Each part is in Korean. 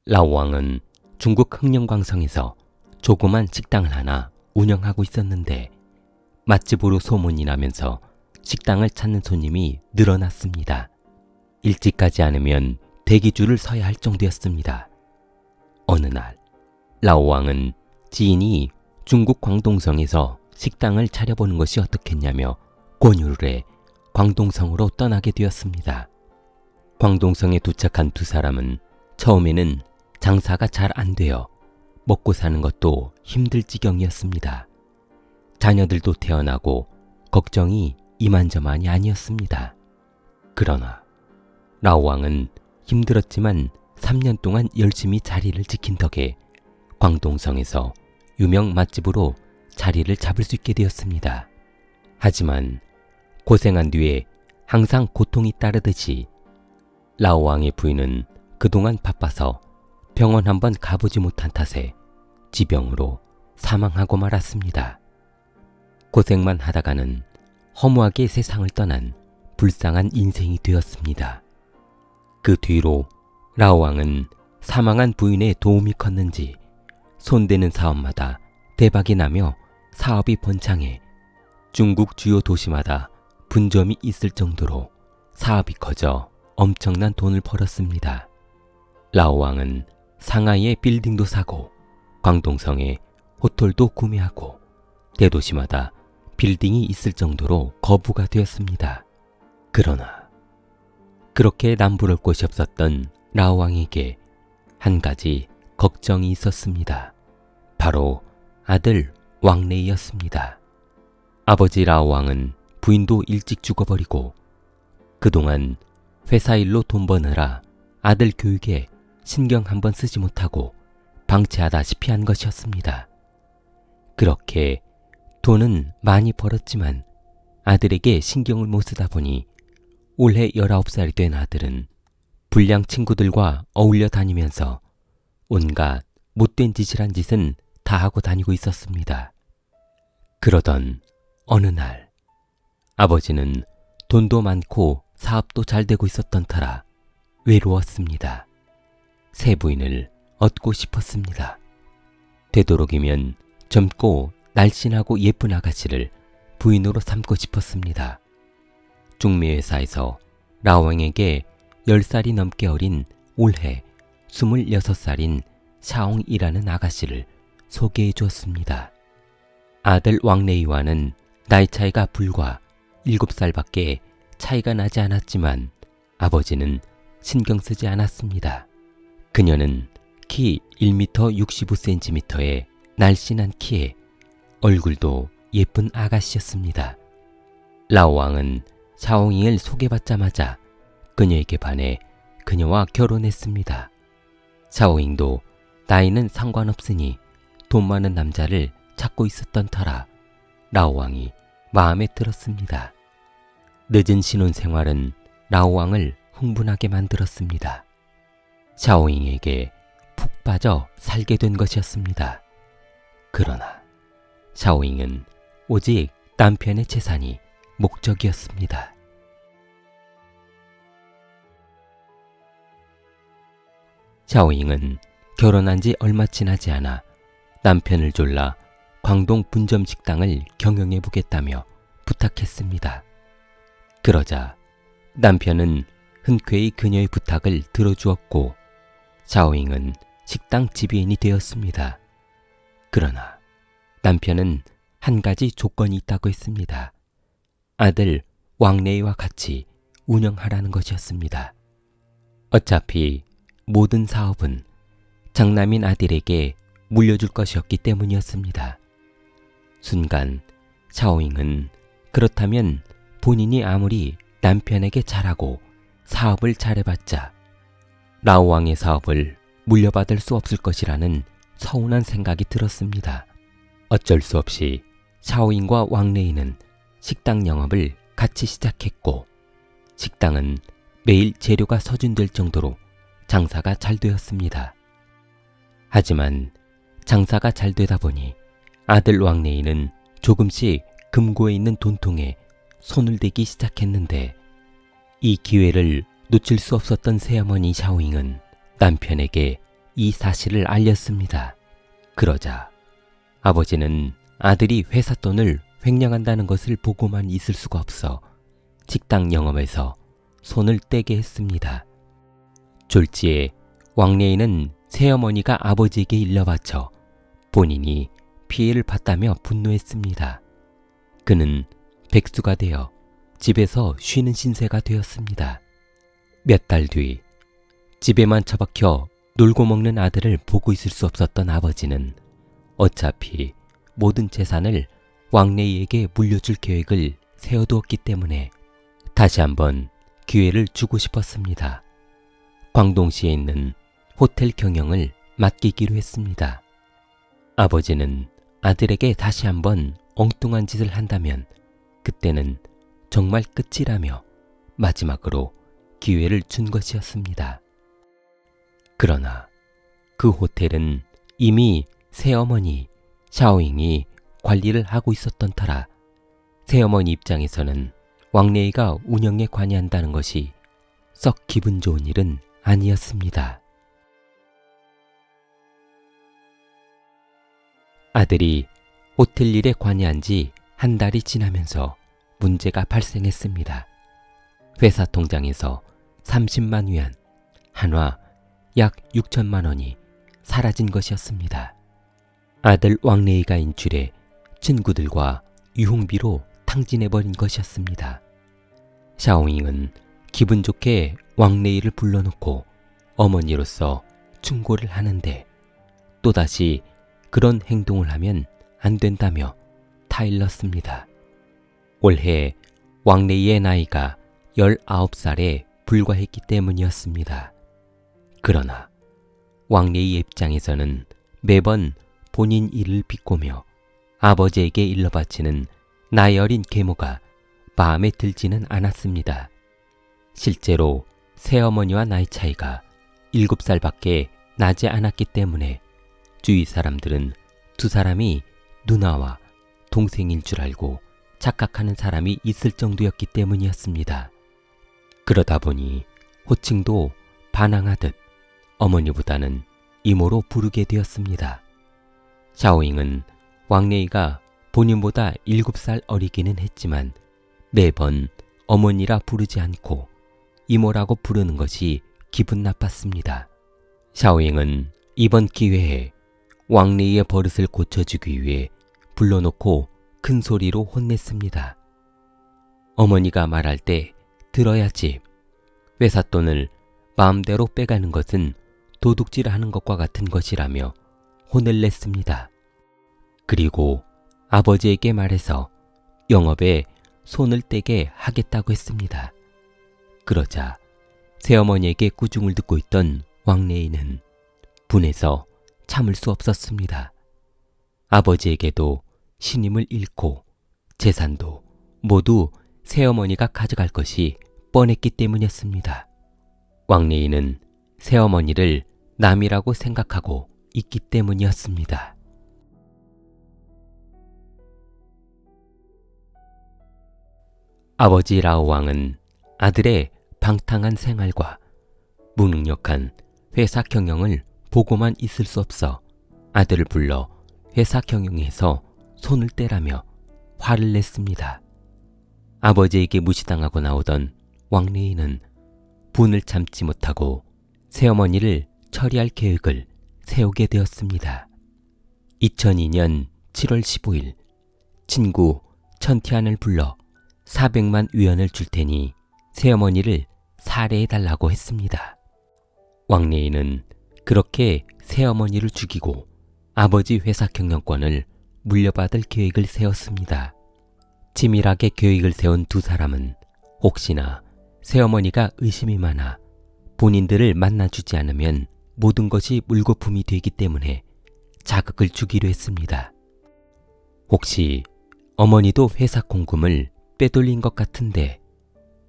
라오왕은 중국 흥령광성에서 조그만 식당을 하나 운영하고 있었는데 맛집으로 소문이 나면서 식당을 찾는 손님이 늘어났습니다. 일찍 가지 않으면 대기줄을 서야 할 정도였습니다. 어느 날 라오왕은 지인이 중국 광동성에서 식당을 차려보는 것이 어떻겠냐며 권유를 해 광동성으로 떠나게 되었습니다. 광동성에 도착한 두 사람은 처음에는 장사가 잘 안 되어 먹고 사는 것도 힘들 지경이었습니다. 자녀들도 태어나고 걱정이 이만저만이 아니었습니다. 그러나 라오왕은 힘들었지만 3년 동안 열심히 자리를 지킨 덕에 광동성에서 유명 맛집으로 자리를 잡을 수 있게 되었습니다. 하지만 고생한 뒤에 항상 고통이 따르듯이 라오왕의 부인은 그동안 바빠서 병원 한번 가보지 못한 탓에 지병으로 사망하고 말았습니다. 고생만 하다가는 허무하게 세상을 떠난 불쌍한 인생이 되었습니다. 그 뒤로 라오왕은 사망한 부인의 도움이 컸는지 손대는 사업마다 대박이 나며 사업이 번창해 중국 주요 도시마다 분점이 있을 정도로 사업이 커져 엄청난 돈을 벌었습니다. 라오왕은 상하이에 빌딩도 사고 광동성에 호텔도 구매하고 대도시마다 빌딩이 있을 정도로 거부가 되었습니다. 그러나 그렇게 남부를 곳이 없었던 라오왕에게 한 가지 걱정이 있었습니다. 바로 아들 왕레이였습니다. 아버지 라오왕은 부인도 일찍 죽어버리고 그동안 회사 일로 돈 버느라 아들 교육에 신경 한번 쓰지 못하고 방치하다시피 한 것이었습니다. 그렇게 돈은 많이 벌었지만 아들에게 신경을 못 쓰다 보니 올해 19살이 된 아들은 불량 친구들과 어울려 다니면서 온갖 못된 짓이란 짓은 다 하고 다니고 있었습니다. 그러던 어느 날 아버지는 돈도 많고 사업도 잘 되고 있었던 터라 외로웠습니다. 새 부인을 얻고 싶었습니다. 되도록이면 젊고 날씬하고 예쁜 아가씨를 부인으로 삼고 싶었습니다. 중매회사에서 라오왕에게 10살이 넘게 어린 올해 26살인 샤옹이라는 아가씨를 소개해 주었습니다. 아들 왕레이와는 나이 차이가 불과 7살밖에 차이가 나지 않았지만 아버지는 신경 쓰지 않았습니다. 그녀는 키 1m 65cm의 날씬한 키에 얼굴도 예쁜 아가씨였습니다. 라오왕은 샤옹잉을 소개받자마자 그녀에게 반해 그녀와 결혼했습니다. 샤오잉도 나이는 상관없으니 돈 많은 남자를 찾고 있었던 터라 라오왕이 마음에 들었습니다. 늦은 신혼생활은 라오왕을 흥분하게 만들었습니다. 샤오잉에게 푹 빠져 살게 된 것이었습니다. 그러나 샤오잉은 오직 남편의 재산이 목적이었습니다. 샤오잉은 결혼한 지 얼마 지나지 않아 남편을 졸라 광동 분점 식당을 경영해 보겠다며 부탁했습니다. 그러자 남편은 흔쾌히 그녀의 부탁을 들어주었고 샤오잉은 식당 지배인이 되었습니다. 그러나 남편은 한 가지 조건이 있다고 했습니다. 아들 왕레이와 같이 운영하라는 것이었습니다. 어차피 모든 사업은 장남인 아들에게 물려줄 것이었기 때문이었습니다. 순간 샤오잉은 그렇다면 본인이 아무리 남편에게 잘하고 사업을 잘해봤자 라오왕의 사업을 물려받을 수 없을 것이라는 서운한 생각이 들었습니다. 어쩔 수 없이 샤오잉과 왕레이는 식당 영업을 같이 시작했고 식당은 매일 재료가 서준될 정도로 장사가 잘 되었습니다. 하지만 장사가 잘 되다 보니 아들 왕레이는 조금씩 금고에 있는 돈통에 손을 대기 시작했는데 이 기회를 놓칠 수 없었던 새어머니 샤오잉은 남편에게 이 사실을 알렸습니다. 그러자 아버지는 아들이 회사 돈을 횡령한다는 것을 보고만 있을 수가 없어 식당 영업에서 손을 떼게 했습니다. 졸지에 왕래인은 새어머니가 아버지에게 일러바쳐 본인이 피해를 봤다며 분노했습니다. 그는 백수가 되어 집에서 쉬는 신세가 되었습니다. 몇 달 뒤 집에만 처박혀 놀고 먹는 아들을 보고 있을 수 없었던 아버지는 어차피 모든 재산을 왕래이에게 물려줄 계획을 세워두었기 때문에 다시 한번 기회를 주고 싶었습니다. 광동시에 있는 호텔 경영을 맡기기로 했습니다. 아버지는 아들에게 다시 한번 엉뚱한 짓을 한다면 그때는 정말 끝이라며 마지막으로 기회를 준 것이었습니다. 그러나 그 호텔은 이미 새어머니 샤오잉이 관리를 하고 있었던 터라 새어머니 입장에서는 왕래이가 운영에 관여한다는 것이 썩 기분 좋은 일은 아니었습니다. 아들이 호텔 일에 관여한 지 한 달이 지나면서 문제가 발생했습니다. 회사 통장에서 30만 위안, 한화 약 6천만 원이 사라진 것이었습니다. 아들 왕래이가 인출해 친구들과 유흥비로 탕진해버린 것이었습니다. 샤오잉은 기분 좋게 왕래이를 불러놓고 어머니로서 충고를 하는데 또다시 그런 행동을 하면 안 된다며 타일렀습니다. 올해 왕래이의 나이가 19살에 불과했기 때문이었습니다. 그러나 왕래이의 입장에서는 매번 본인 일을 비꼬며 아버지에게 일러바치는 나이 어린 계모가 마음에 들지는 않았습니다. 실제로 새어머니와 나이 차이가 7살밖에 나지 않았기 때문에 주위 사람들은 두 사람이 누나와 동생일 줄 알고 착각하는 사람이 있을 정도였기 때문이었습니다. 그러다 보니 호칭도 반항하듯 어머니보다는 이모로 부르게 되었습니다. 샤오잉은 왕래이가 본인보다 7살 어리기는 했지만 매번 어머니라 부르지 않고 이모라고 부르는 것이 기분 나빴습니다. 샤오잉은 이번 기회에 왕래이의 버릇을 고쳐주기 위해 불러놓고 큰 소리로 혼냈습니다. 어머니가 말할 때 들어야지. 회사 돈을 마음대로 빼가는 것은 도둑질하는 것과 같은 것이라며 혼을 냈습니다. 그리고 아버지에게 말해서 영업에 손을 떼게 하겠다고 했습니다. 그러자 새어머니에게 꾸중을 듣고 있던 왕래이는 분해서 참을 수 없었습니다. 아버지에게도 신임을 잃고 재산도 모두 새어머니가 가져갈 것이 뻔했기 때문이었습니다. 왕래이는 새어머니를 남이라고 생각하고 있기 때문이었습니다. 아버지 라오왕은 아들의 방탕한 생활과 무능력한 회사 경영을 보고만 있을 수 없어 아들을 불러 회사 경영에서 손을 떼라며 화를 냈습니다. 아버지에게 무시당하고 나오던 왕래이는 분을 참지 못하고 새어머니를 처리할 계획을 세우게 되었습니다. 2002년 7월 15일 친구 천티안을 불러 400만 위안을 줄 테니 새어머니를 살해해달라고 했습니다. 왕래이는 그렇게 새어머니를 죽이고 아버지 회사 경영권을 물려받을 계획을 세웠습니다. 치밀하게 계획을 세운 두 사람은 혹시나 새어머니가 의심이 많아 본인들을 만나주지 않으면 모든 것이 물거품이 되기 때문에 자극을 주기로 했습니다. 혹시 어머니도 회사 공금을 빼돌린 것 같은데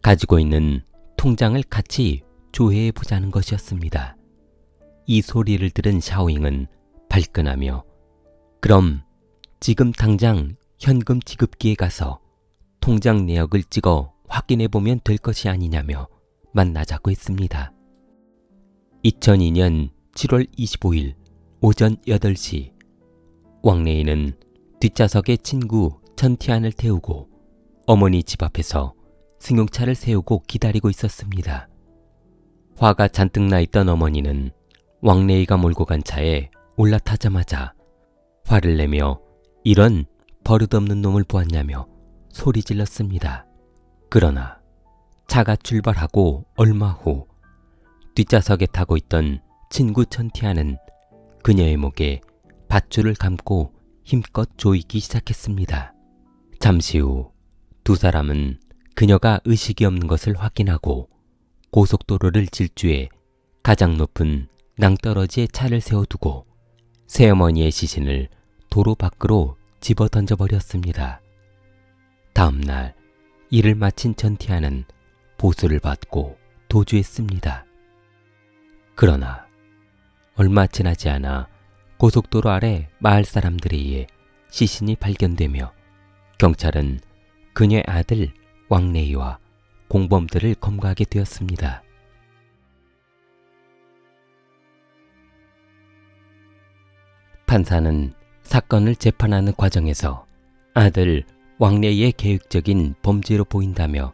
가지고 있는 통장을 같이 조회해보자는 것이었습니다. 이 소리를 들은 샤오잉은 발끈하며 그럼 지금 당장 현금 지급기에 가서 통장 내역을 찍어 확인해보면 될 것이 아니냐며 만나자고 했습니다. 2002년 7월 25일 오전 8시 왕래인은 뒷좌석에 친구 천티안을 태우고 어머니 집 앞에서 승용차를 세우고 기다리고 있었습니다. 화가 잔뜩 나 있던 어머니는 왕래이가 몰고 간 차에 올라타자마자 화를 내며 이런 버릇없는 놈을 보았냐며 소리 질렀습니다. 그러나 차가 출발하고 얼마 후 뒷좌석에 타고 있던 친구 천티아는 그녀의 목에 밧줄을 감고 힘껏 조이기 시작했습니다. 잠시 후 두 사람은 그녀가 의식이 없는 것을 확인하고 고속도로를 질주해 가장 높은 낭떠러지에 차를 세워두고 새어머니의 시신을 도로 밖으로 집어 던져버렸습니다. 다음 날 일을 마친 천티아는 보수를 받고 도주했습니다. 그러나 얼마 지나지 않아 고속도로 아래 마을 사람들에 의해 시신이 발견되며 경찰은 그녀의 아들 왕래이와 공범들을 검거하게 되었습니다. 판사는 사건을 재판하는 과정에서 아들 왕래이의 계획적인 범죄로 보인다며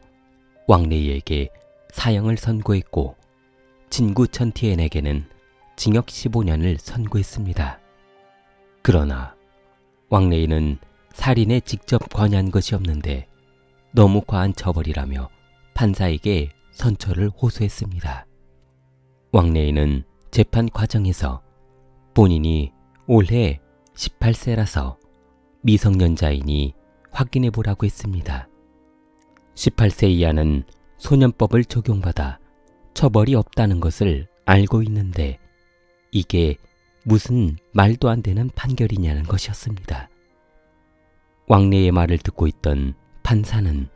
왕래이에게 사형을 선고했고 친구 천티엔에게는 징역 15년을 선고했습니다. 그러나 왕래이는 살인에 직접 관여한 것이 없는데 너무 과한 처벌이라며 판사에게 선처를 호소했습니다. 왕래이는 재판 과정에서 본인이 올해 18세라서 미성년자이니 확인해보라고 했습니다. 18세 이하는 소년법을 적용받아 처벌이 없다는 것을 알고 있는데 이게 무슨 말도 안 되는 판결이냐는 것이었습니다. 왕래이의 말을 듣고 있던 판사는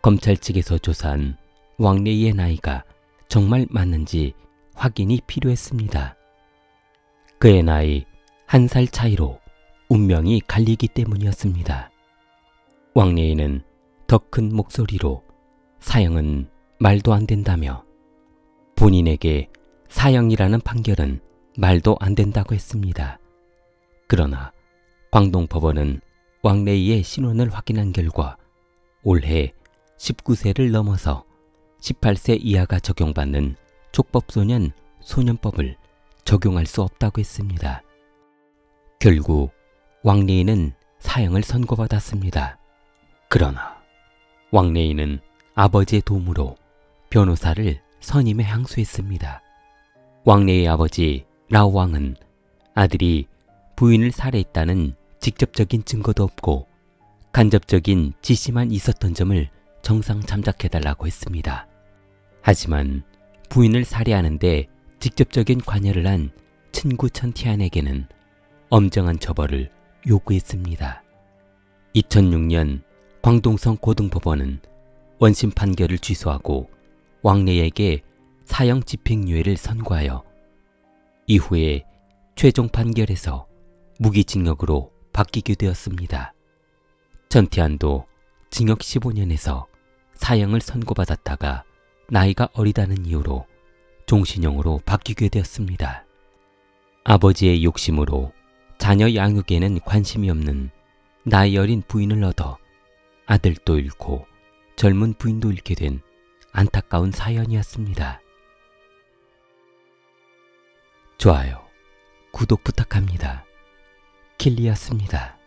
검찰 측에서 조사한 왕래이의 나이가 정말 맞는지 확인이 필요했습니다. 그의 나이 1살 차이로 운명이 갈리기 때문이었습니다. 왕래이는 더 큰 목소리로 사형은 말도 안 된다며 본인에게 사형이라는 판결은 말도 안 된다고 했습니다. 그러나 광동법원은 왕래이의 신원을 확인한 결과 올해 19세를 넘어서 18세 이하가 적용받는 촉법소년 소년법을 적용할 수 없다고 했습니다. 결국 왕래이는 사형을 선고받았습니다. 그러나 왕래이는 아버지의 도움으로 변호사를 선임해 항소했습니다. 왕래이의 아버지 라오왕은 아들이 부인을 살해했다는 직접적인 증거도 없고 간접적인 지시만 있었던 점을 정상 참작해달라고 했습니다. 하지만 부인을 살해하는데 직접적인 관여를 한 친구 천티안에게는 엄정한 처벌을 요구했습니다. 2006년 광동성 고등법원은 원심 판결을 취소하고 왕래이에게 사형 집행유예를 선고하여 이후에 최종 판결에서 무기징역으로 바뀌게 되었습니다. 천티안도 징역 15년에서 사형을 선고받았다가 나이가 어리다는 이유로 종신형으로 바뀌게 되었습니다. 아버지의 욕심으로 자녀 양육에는 관심이 없는 나이 어린 부인을 얻어 아들도 잃고 젊은 부인도 잃게 된 안타까운 사연이었습니다. 좋아요, 구독 부탁합니다. 킬리였습니다.